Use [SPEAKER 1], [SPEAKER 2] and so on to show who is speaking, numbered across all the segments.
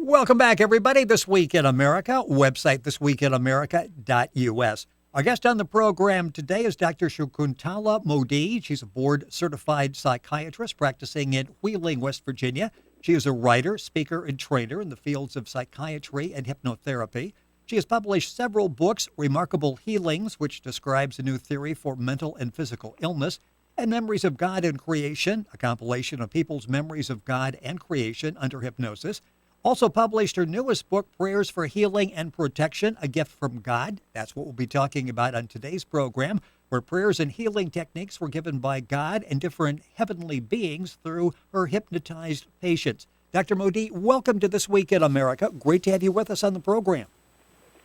[SPEAKER 1] Welcome back, everybody. This Week in America, website thisweekinamerica.us. Our guest on the program today is Dr. Shakuntala Modi. She's a board-certified psychiatrist practicing in Wheeling, West Virginia. She is a writer, speaker, and trainer in the fields of psychiatry and hypnotherapy. She has published several books, Remarkable Healings, which describes a new theory for mental and physical illness, and Memories of God and Creation, a compilation of people's memories of God and creation under hypnosis. Also published her newest book, Prayers for Healing and Protection, A Gift from God. That's what we'll be talking about on today's program, where prayers and healing techniques were given by God and different heavenly beings through her hypnotized patients. Dr. Modi, welcome to This Week in America. Great to have you with us on the program.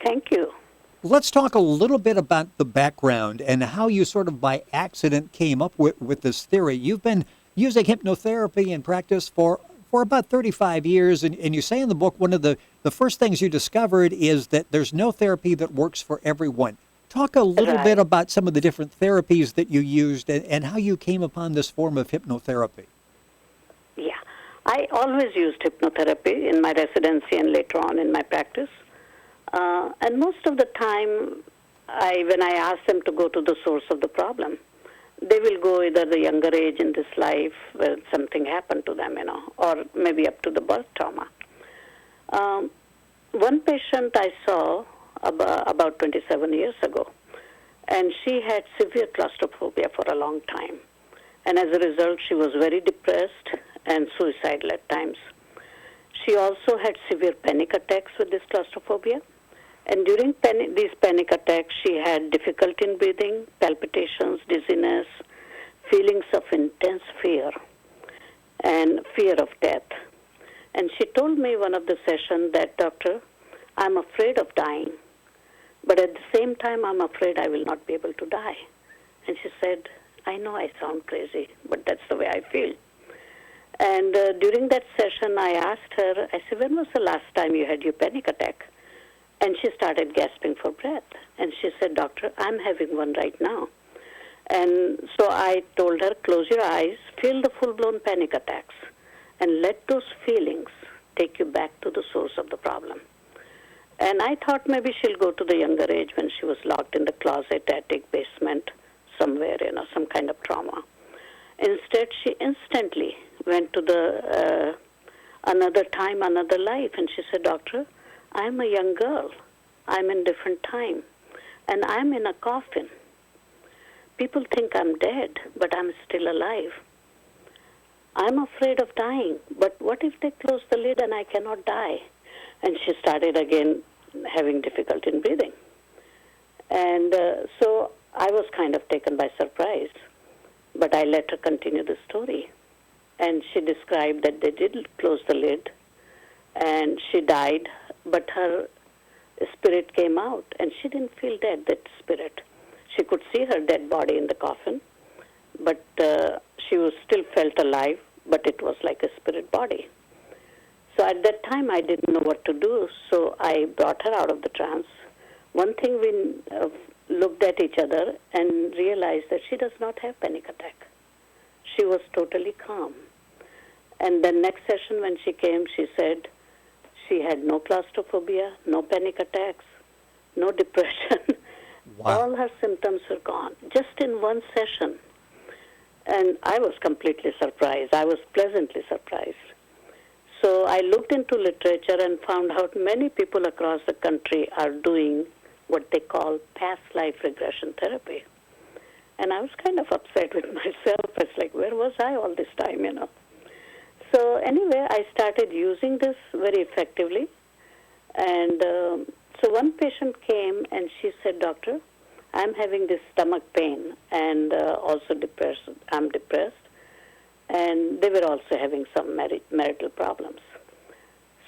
[SPEAKER 2] Thank you.
[SPEAKER 1] Let's talk a little bit about the background and how you sort of by accident came up with this theory. You've been using hypnotherapy in practice for about 35 years, and you say in the book one of the first things you discovered is that there's no therapy that works for everyone. Talk a little bit about some of the different therapies that you used and how you came upon this form of hypnotherapy.
[SPEAKER 2] Yeah, I always used hypnotherapy in my residency and later on in my practice. And most of the time, when I ask them to go to the source of the problem, they will go either the younger age in this life where something happened to them, or maybe up to the birth trauma. One patient I saw about 27 years ago, and she had severe claustrophobia for a long time. And as a result, she was very depressed and suicidal at times. She also had severe panic attacks with this claustrophobia. And during these panic attacks, she had difficulty in breathing, palpitations, dizziness, feelings of intense fear, and fear of death. And she told me one of the sessions that, Doctor, I'm afraid of dying, but at the same time, I'm afraid I will not be able to die. And she said, I know I sound crazy, but that's the way I feel. And during that session, I asked her, I said, when was the last time you had your panic attack? And she started gasping for breath. And she said, Doctor, I'm having one right now. And so I told her, close your eyes, feel the full-blown panic attacks, and let those feelings take you back to the source of the problem. And I thought maybe she'll go to the younger age when she was locked in the closet, attic, basement, somewhere, some kind of trauma. Instead, she instantly went to the another time, another life. And she said, Doctor, I'm a young girl. I'm in different time. And I'm in a coffin. People think I'm dead, but I'm still alive. I'm afraid of dying, but what if they close the lid and I cannot die? And she started again having difficulty in breathing. And so I was kind of taken by surprise, but I let her continue the story. And she described that they did close the lid, and she died, but her spirit came out, and she didn't feel dead, that spirit. She could see her dead body in the coffin, but she was still felt alive, but it was like a spirit body. So at that time, I didn't know what to do, so I brought her out of the trance. One thing, we looked at each other and realized that she does not have panic attack. She was totally calm. And the next session when she came, she said she had no claustrophobia, no panic attacks, no depression.
[SPEAKER 1] Wow.
[SPEAKER 2] All her symptoms were gone, just in one session. And I was completely surprised. I was pleasantly surprised. So I looked into literature and found out many people across the country are doing what they call past life regression therapy. And I was kind of upset with myself. It's like, where was I all this time, So anyway, I started using this very effectively. And so one patient came and she said, Doctor, I'm having this stomach pain and also depressed. I'm depressed. And they were also having some marital problems.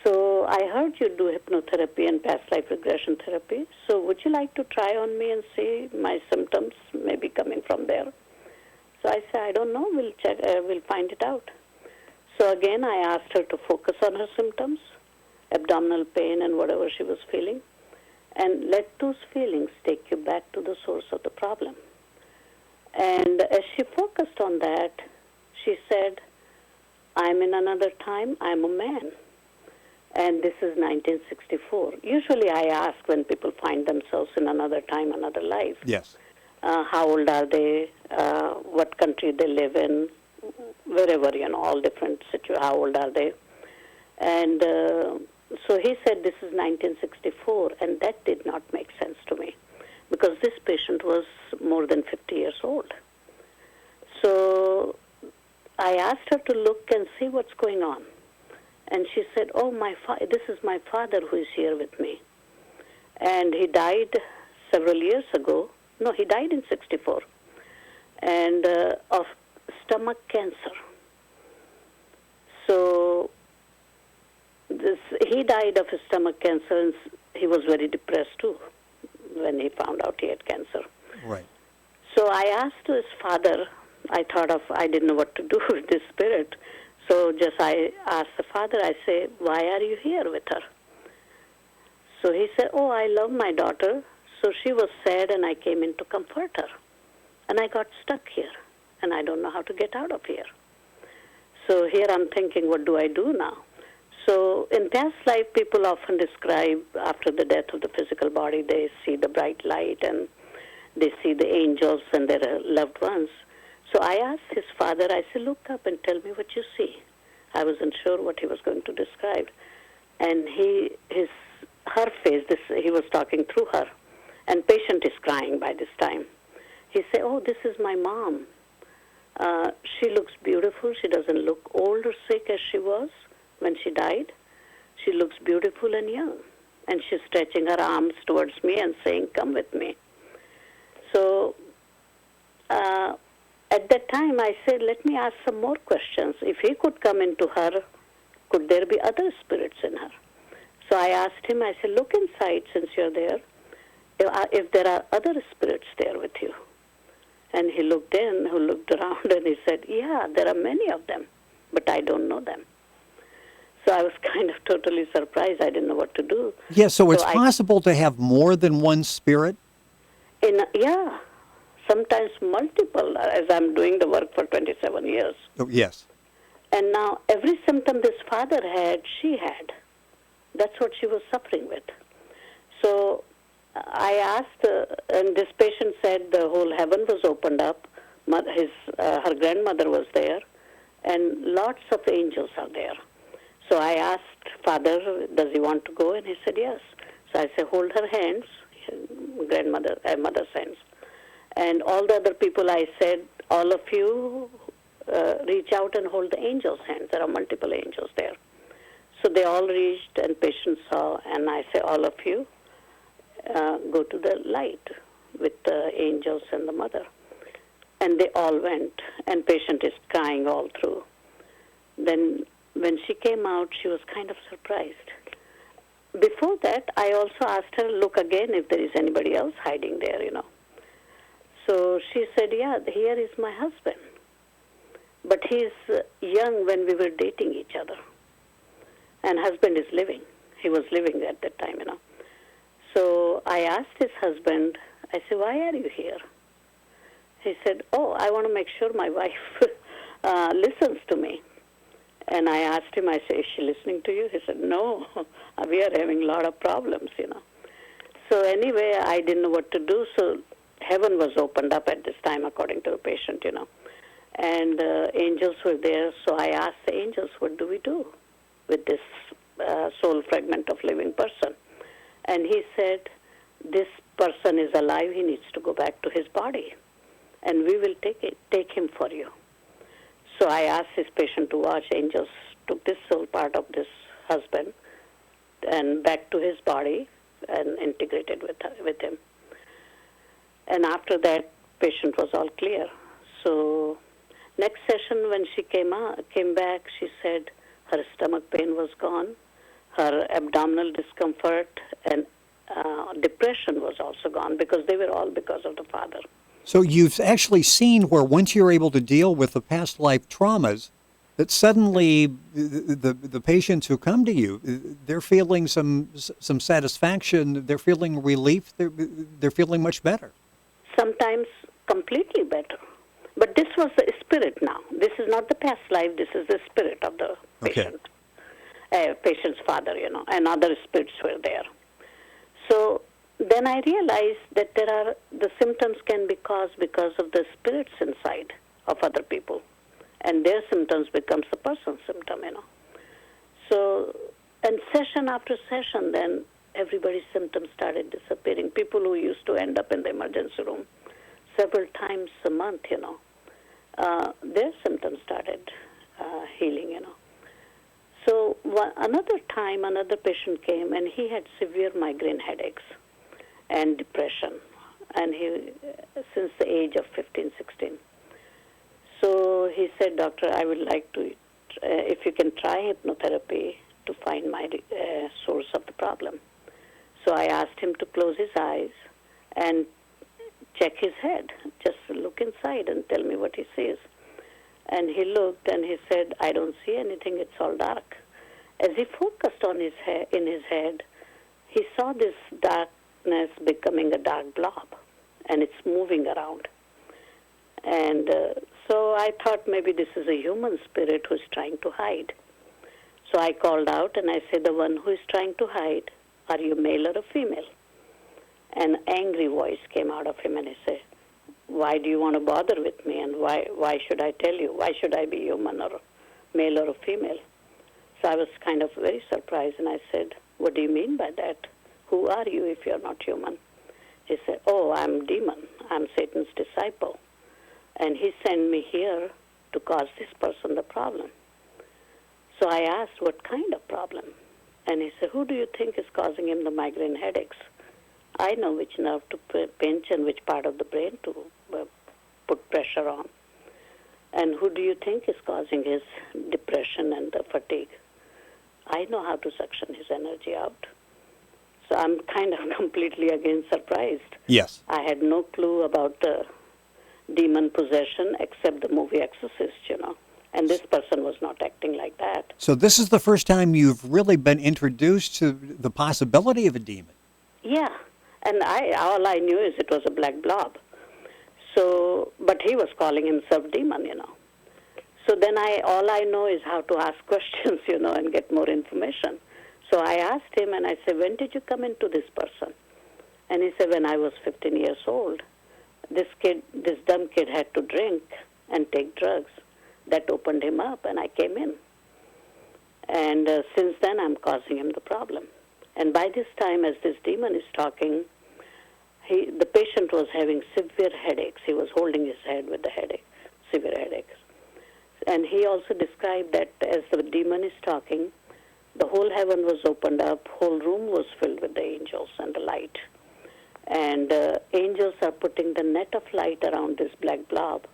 [SPEAKER 2] So I heard you do hypnotherapy and past life regression therapy. So would you like to try on me and see my symptoms maybe coming from there? So I said, I don't know. We'll check. We'll find it out. So again, I asked her to focus on her symptoms, abdominal pain and whatever she was feeling, and let those feelings take you back to the source of the problem. And as she focused on that, she said, I'm in another time, I'm a man. And this is 1964. Usually I ask when people find themselves in another time, another life,
[SPEAKER 1] Yes.
[SPEAKER 2] how old are they, what country they live in, wherever, all different situations, how old are they. And so he said this is 1964, and that did not make sense to me because this patient was more than 50 years old. So I asked her to look and see what's going on. And she said, oh, this is my father who is here with me. And he died several years ago. No, he died in 64. And of stomach cancer. So he died of stomach cancer, and he was very depressed too when he found out he had cancer.
[SPEAKER 1] Right.
[SPEAKER 2] So I asked his father, I didn't know what to do with this spirit. So I asked the father, I say, why are you here with her? So he said, oh, I love my daughter. So she was sad and I came in to comfort her. And I got stuck here and I don't know how to get out of here. So here I'm thinking, what do I do now? So in past life, people often describe after the death of the physical body, they see the bright light and they see the angels and their loved ones. So I asked his father, I said, look up and tell me what you see. I wasn't sure what he was going to describe. And her face, he was talking through her, and patient is crying by this time. He said, oh, this is my mom. She looks beautiful. She doesn't look old or sick as she was when she died. She looks beautiful and young. And she's stretching her arms towards me and saying, come with me. So at that time, I said, let me ask some more questions. If he could come into her, could there be other spirits in her? So I asked him, I said, look inside since you're there, if there are other spirits there with you. And he looked around, and he said, yeah, there are many of them, but I don't know them. So I was kind of totally surprised. I didn't know what to do.
[SPEAKER 1] Yeah, so it's possible to have more than one spirit?
[SPEAKER 2] Yeah. Sometimes multiple, as I'm doing the work for 27 years.
[SPEAKER 1] Oh, yes.
[SPEAKER 2] And now every symptom this father had, she had. That's what she was suffering with. So I asked, and this patient said the whole heaven was opened up. Her grandmother was there, and lots of angels are there. So I asked father, does he want to go? And he said yes. So I said, hold her hands, mother's hands. And all the other people, I said, all of you reach out and hold the angel's hands. There are multiple angels there. So they all reached, and patient saw, and I say, all of you go to the light with the angels and the mother. And they all went, and patient is crying all through. Then when she came out, she was kind of surprised. Before that, I also asked her, look again if there is anybody else hiding there, So she said, yeah, here is my husband. But he's young when we were dating each other. And husband is living. He was living at that time, So I asked his husband, I said, why are you here? He said, oh, I want to make sure my wife listens to me. And I asked him, I said, is she listening to you? He said, no, we are having a lot of problems, So anyway, I didn't know what to do, so heaven was opened up at this time, according to the patient, And angels were there, so I asked the angels, what do we do with this soul fragment of living person? And he said, this person is alive, he needs to go back to his body, and we will take him for you. So I asked this patient to watch. Angels took this soul part of this husband and back to his body and integrated with him. And after that, patient was all clear. So next session, when she came back, she said her stomach pain was gone, her abdominal discomfort and depression was also gone, because they were all because of the father.
[SPEAKER 1] So you've actually seen where once you're able to deal with the past life traumas, that suddenly the patients who come to you, they're feeling some satisfaction, they're feeling relief, they're feeling much better.
[SPEAKER 2] Sometimes completely better. But this was the spirit now. This is not the past life, this is the spirit of the patient. patient's father, and other spirits were there. So then I realized that the symptoms can be caused because of the spirits inside of other people, and their symptoms becomes the person's symptom. So, and session after session, then everybody's symptoms started disappearing. People who used to end up in the emergency room several times a month, their symptoms started healing, So another time, another patient came, and he had severe migraine headaches and depression, and he since the age of 15, 16. So he said, "Doctor, I would like to, if you can try hypnotherapy to find my source of the problem." So I asked him to close his eyes and check his head, just look inside and tell me what he sees. And he looked and he said, "I don't see anything, it's all dark." As he focused on his in his head, he saw this darkness becoming a dark blob, and it's moving around. And so I thought maybe this is a human spirit who's trying to hide. So I called out and I said, "The one who is trying to hide, are you male or a female?" An angry voice came out of him and he said, "Why do you want to bother with me, and why should I tell you? Why should I be human or male or a female?" So I was kind of very surprised, and I said, "What do you mean by that? Who are you if you're not human?" He said, "Oh, I'm demon. I'm Satan's disciple. And he sent me here to cause this person the problem." So I asked, "What kind of problem?" And he said, "Who do you think is causing him the migraine headaches? I know which nerve to pinch and which part of the brain to put pressure on. And who do you think is causing his depression and the fatigue? I know how to suction his energy out." So I'm kind of completely again surprised.
[SPEAKER 1] Yes.
[SPEAKER 2] I had no clue about the demon possession except the movie Exorcist, And this person was not acting like that.
[SPEAKER 1] So this is the first time you've really been introduced to the possibility of a demon.
[SPEAKER 2] Yeah, and all I knew is it was a black blob. So, but he was calling himself demon, So then all I know is how to ask questions, and get more information. So I asked him and I said, "When did you come into this person?" And he said, "When I was 15 years old. This dumb kid had to drink and take drugs. That opened him up and I came in. And since then I'm causing him the problem." And by this time, as this demon is talking, the patient was having severe headaches. He was holding his head with the headache, severe headaches. And he also described that as the demon is talking, the whole heaven was opened up, whole room was filled with the angels and the light. And angels are putting the net of light around this black blob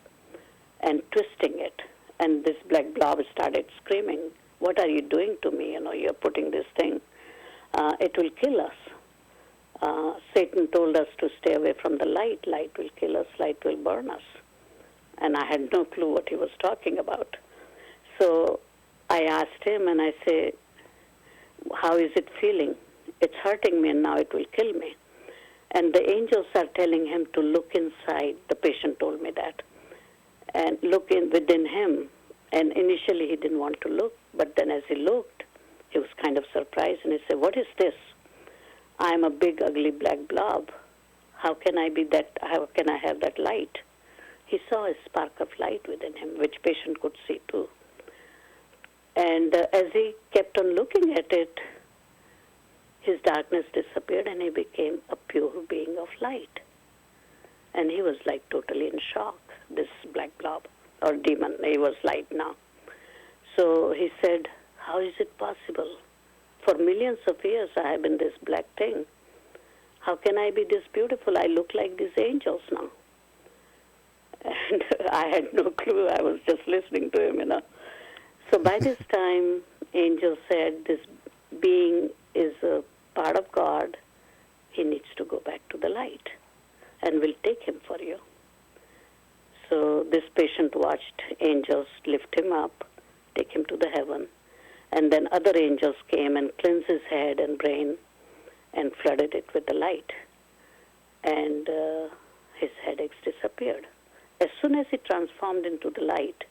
[SPEAKER 2] and twisting it. And this black blob started screaming, "What are you doing to me? You're putting this thing. It will kill us. Satan told us to stay away from the light. Light will kill us. Light will burn us." And I had no clue what he was talking about. So I asked him and I said, "How is it feeling? It's hurting me and now it will kill me." And the angels are telling him to look inside. The patient told me that. And look within him. And initially he didn't want to look, but then as he looked, he was kind of surprised and he said, "What is this? I'm a big, ugly black blob. How can I be that? How can I have that light?" He saw a spark of light within him, which patient could see too. And as he kept on looking at it, his darkness disappeared and he became a pure being of light. And he was like totally in shock, this black blob or demon. He was light now. So he said, "How is it possible? For millions of years I have been this black thing. How can I be this beautiful? I look like these angels now." And I had no clue. I was just listening to him, So by this time, angel said, "This being is a part of God. He needs to go back to the light, and we'll take him for you." So this patient watched angels lift him up, take him to the heaven, and then other angels came and cleansed his head and brain and flooded it with the light. And his headaches disappeared. As soon as he transformed into the light,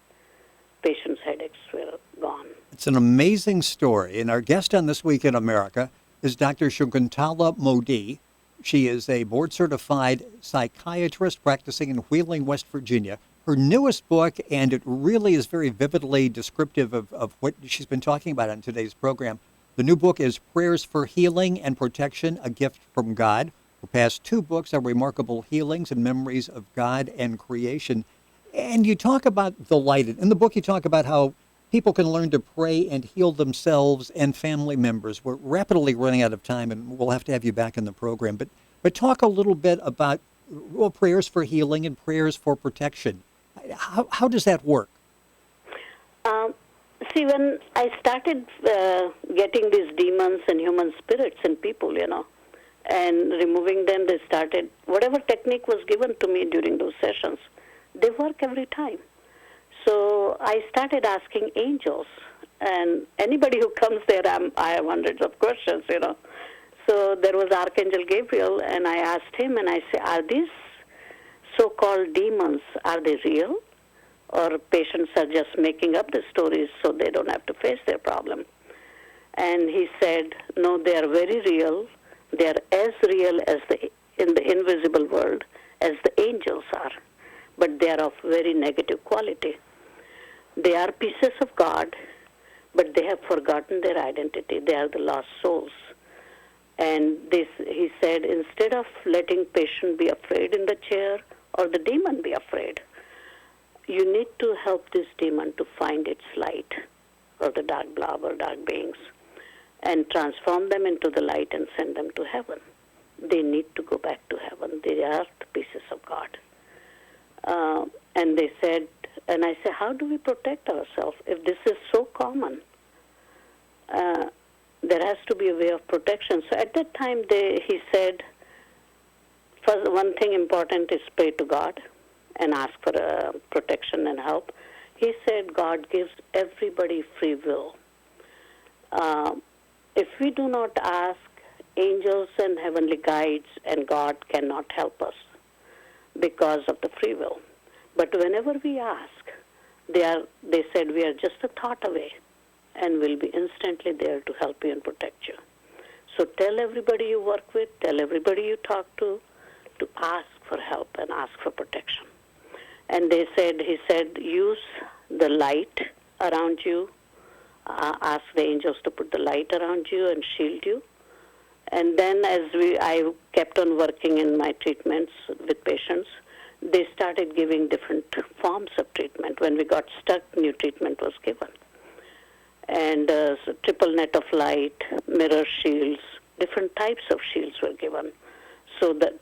[SPEAKER 2] patients' headaches were gone.
[SPEAKER 1] It's an amazing story. And our guest on This Week in America is Dr. Shakuntala Modi. She is a board-certified psychiatrist practicing in Wheeling, West Virginia. Her newest book, and it really is very vividly descriptive of what she's been talking about on today's program. The new book is Prayers for Healing and Protection, A Gift from God. Her past two books are remarkable healings and memories of God and creation. And you talk about the light. In the book, you talk about how people can learn to pray and heal themselves and family members. We're rapidly running out of time, and we'll have to have you back in the program. But talk a little bit about prayers for healing and prayers for protection. How does that work?
[SPEAKER 2] See, when I started getting these demons and human spirits in people, and removing them, they started, whatever technique was given to me during those sessions, they work every time. So I started asking angels, and anybody who comes there, I have hundreds of questions, So there was Archangel Gabriel, and I asked him, and I said, are these so-called demons, are they real? Or patients are just making up the stories so they don't have to face their problem? And he said, no, they are very real. They are as real as in the invisible world as the angels are, but they are of very negative quality. They are pieces of God, but they have forgotten their identity. They are the lost souls. And he said, instead of letting patient be afraid in the chair or the demon be afraid, you need to help this demon to find its light, or the dark blob or dark beings, and transform them into the light and send them to heaven. They need to go back to heaven. They are the pieces of God. And they said, and I said, how do we protect ourselves if this is so common? There has to be a way of protection. So at that time, he said, first, one thing important is pray to God and ask for protection and help. He said God gives everybody free will. If we do not ask, angels and heavenly guides and God cannot help us because of the free will. But whenever we ask, they said we are just a thought away and will be instantly there to help you and protect you. So tell everybody you work with, tell everybody you talk to ask for help and ask for protection. And he said, use the light around you, ask the angels to put the light around you and shield you. And then I kept on working in my treatments with patients, they started giving different forms of treatment. When we got stuck, new treatment was given. And so triple net of light, mirror shields, different types of shields were given so that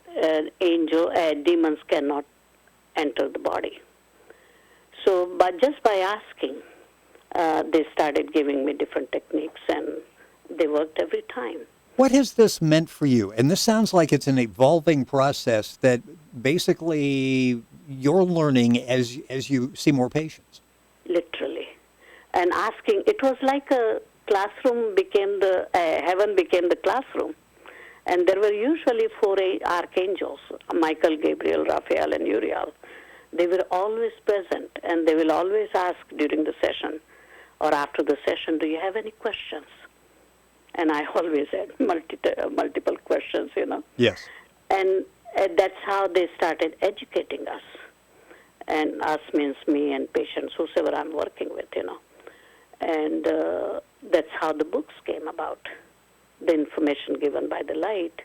[SPEAKER 2] demons cannot enter the body. So just by asking, they started giving me different techniques, and they worked every time.
[SPEAKER 1] What has this meant for you? And this sounds like it's an evolving process that basically you're learning as you see more patients.
[SPEAKER 2] Literally. And asking, it was like a classroom became heaven became the classroom. And there were usually 4 archangels, Michael, Gabriel, Raphael, and Uriel. They were always present, and they will always ask during the session or after the session, do you have any questions? And I always had multiple questions,
[SPEAKER 1] Yes.
[SPEAKER 2] And that's how they started educating us. And us means me and patients, whoever I'm working with, And that's how the books came about, the information given by the light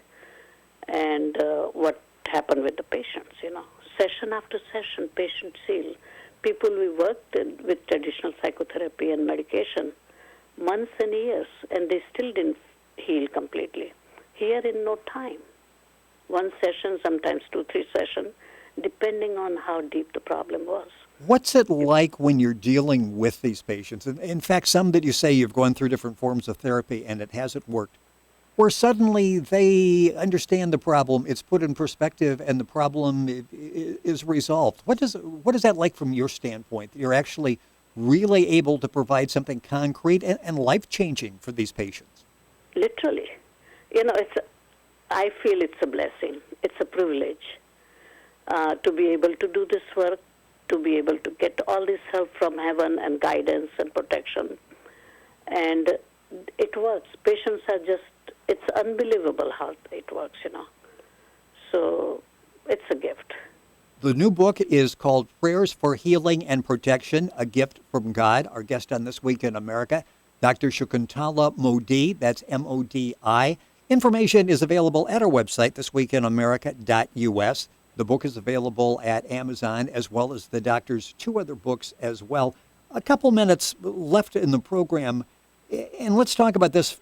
[SPEAKER 2] and what happened with the patients, Session after session, patient heal. People we worked with traditional psychotherapy and medication, months and years, and they still didn't heal completely. Here in no time. 1 session, sometimes 2, 3 sessions, depending on how deep the problem was.
[SPEAKER 1] What's it like when you're dealing with these patients? In fact, some that you say you've gone through different forms of therapy and it hasn't worked, where suddenly they understand the problem, it's put in perspective, and the problem is resolved. What is that like from your standpoint? You're actually really able to provide something concrete and life-changing for these patients.
[SPEAKER 2] Literally. I feel it's a blessing. It's a privilege to be able to do this work, to be able to get all this help from heaven and guidance and protection. And it works. Patients are just, it's unbelievable how it works, So it's a gift.
[SPEAKER 1] The new book is called Prayers for Healing and Protection, A Gift from God. Our guest on This Week in America, Dr. Shakuntala Modi, that's M-O-D-I. Information is available at our website, thisweekinamerica.us. The book is available at Amazon, as well as the doctor's 2 other books as well. A couple minutes left in the program, and let's talk about this.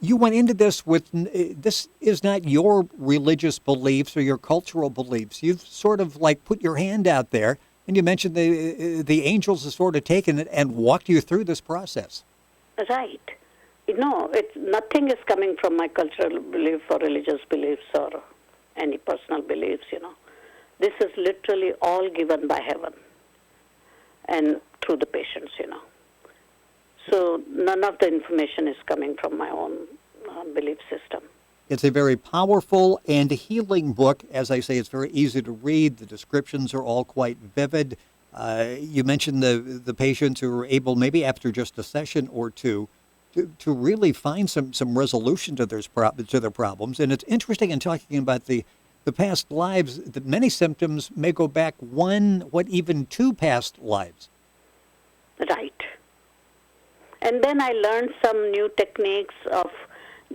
[SPEAKER 1] You went into this with, this is not your religious beliefs or your cultural beliefs. You've sort of like put your hand out there, and you mentioned the angels have sort of taken it and walked you through this process.
[SPEAKER 2] Right. Nothing is coming from my cultural belief or religious beliefs or any personal beliefs, This is literally all given by heaven and through the patients, So none of the information is coming from my own belief system.
[SPEAKER 1] It's a very powerful and healing book. As I say, it's very easy to read. The descriptions are all quite vivid. You mentioned the patients who are able, maybe after just a session or two, to really find some resolution to their problems. And it's interesting in talking about the past lives that many symptoms may go back even 2 past lives.
[SPEAKER 2] Right. And then I learned some new techniques of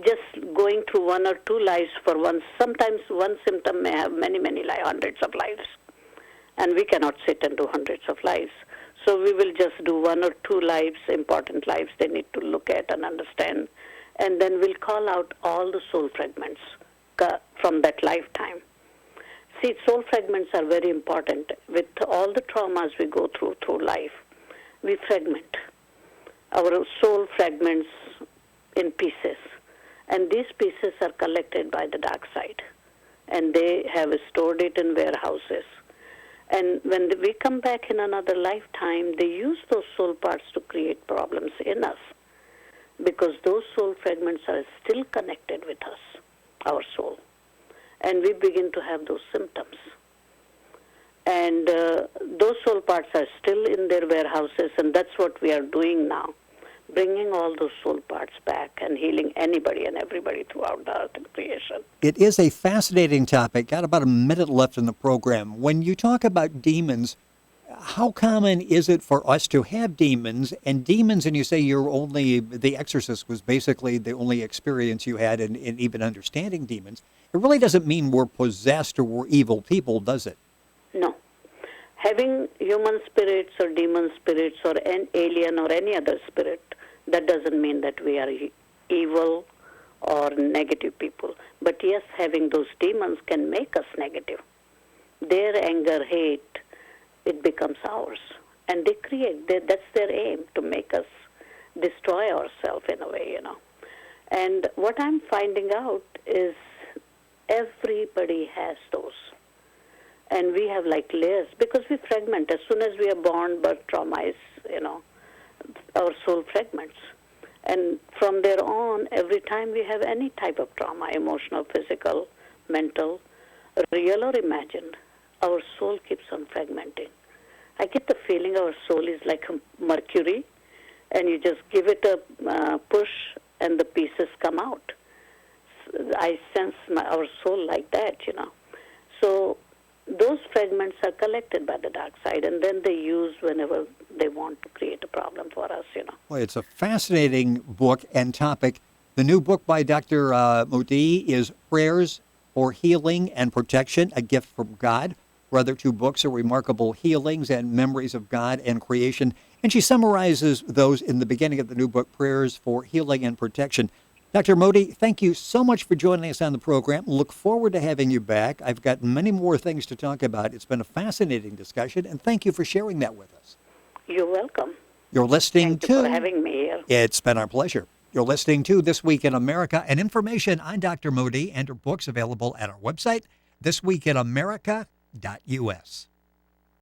[SPEAKER 2] just going through 1 or 2 lives for one. Sometimes one symptom may have many hundreds of lives. And we cannot sit and do hundreds of lives. So we will just do 1 or 2 lives, important lives they need to look at and understand. And then we'll call out all the soul fragments from that lifetime. See, soul fragments are very important. With all the traumas we go through life, we fragment our soul fragments in pieces. And these pieces are collected by the dark side. And they have stored it in warehouses. And when we come back in another lifetime, they use those soul parts to create problems in us because those soul fragments are still connected with us, our soul. And we begin to have those symptoms. And those soul parts are still in their warehouses, and that's what we are doing now, bringing all those soul parts back and healing anybody and everybody throughout the earth and creation.
[SPEAKER 1] It is a fascinating topic. Got about a minute left in the program. When you talk about demons, how common is it for us to have demons? And you say The Exorcist was basically the only experience you had in even understanding demons. It really doesn't mean we're possessed or we're evil people, does it?
[SPEAKER 2] No. Having human spirits or demon spirits or an alien or any other spirit, that doesn't mean that we are evil or negative people. But yes, having those demons can make us negative. Their anger, hate, it becomes ours. And that's their aim, to make us destroy ourselves in a way, And what I'm finding out is everybody has those. And we have like layers because we fragment. As soon as we are born, birth trauma is, our soul fragments. And from there on, every time we have any type of trauma, emotional, physical, mental, real or imagined, our soul keeps on fragmenting. I get the feeling our soul is like a mercury, and you just give it a push, and the pieces come out. I sense our soul like that, So those fragments are collected by the dark side, and then they use whenever they want to create a problem for us,
[SPEAKER 1] Well, it's a fascinating book and topic. The new book by Dr. Modi is Prayers for Healing and Protection, A Gift from God. Her other 2 books are Remarkable Healings and Memories of God and Creation. And she summarizes those in the beginning of the new book, Prayers for Healing and Protection. Dr. Modi, thank you so much for joining us on the program. Look forward to having you back. I've got many more things to talk about. It's been a fascinating discussion, and thank you for sharing that with us.
[SPEAKER 2] You're welcome.
[SPEAKER 1] You're listening
[SPEAKER 2] Thank you for having me here.
[SPEAKER 1] It's been our pleasure. You're listening to This Week in America, and information on Dr. Modi and her books available at our website, thisweekinamerica.us.